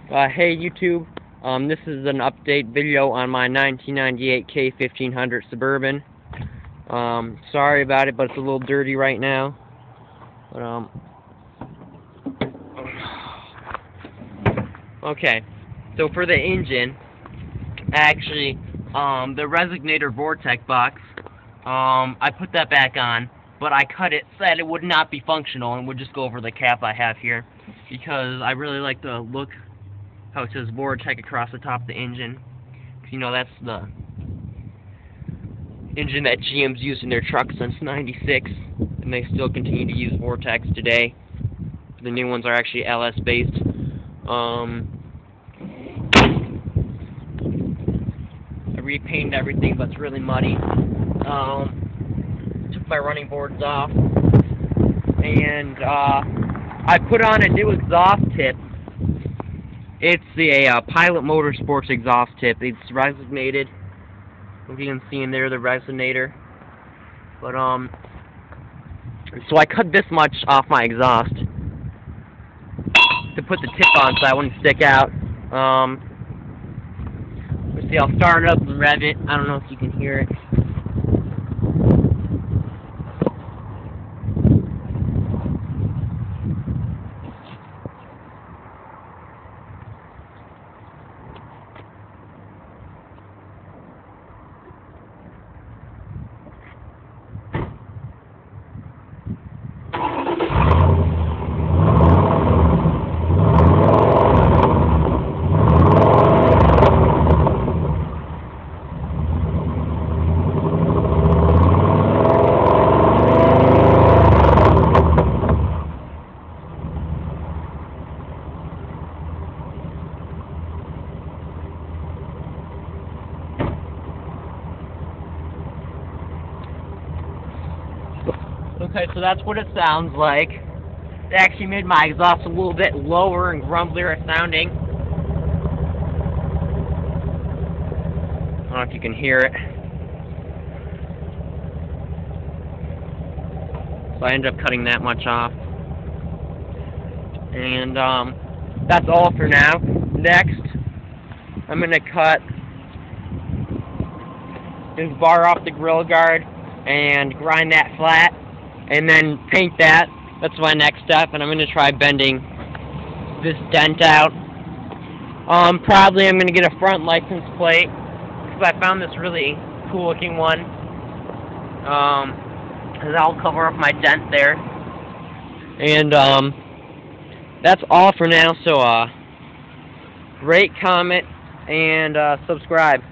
Hey YouTube, this is an update video on my 1998 K1500 Suburban. Sorry about it, but it's a little dirty right now. But okay. So for the engine, actually, the resonator vortex box, I put that back on, but I cut it, said it would not be functional, and would just go over the cap I have here, because I really like the look. How it says Vortec across the top of the engine. You know, that's the engine that GM's used in their trucks since '96, and they still continue to use Vortex today. The new ones are actually LS based. I repainted everything, but it's really muddy. Took my running boards off, and I put on a new exhaust tip. It's the Pilot Motorsports exhaust tip. It's resonated. If you can see in there, the resonator. But so I cut this much off my exhaust to put the tip on, so I wouldn't stick out. Let's see. I'll start it up and rev it. I don't know if you can hear it. Okay, so that's what it sounds like. It actually made my exhaust a little bit lower and grumblier sounding. I don't know if you can hear it. So I ended up cutting that much off. And that's all for now. Next, I'm going to cut this bar off the grill guard and grind that flat, and then paint that. That's my next step, and I'm going to try bending this dent out. Probably I'm going to get a front license plate, because I found this really cool looking one. And I'll cover up my dent there. And that's all for now, so rate, comment, and subscribe.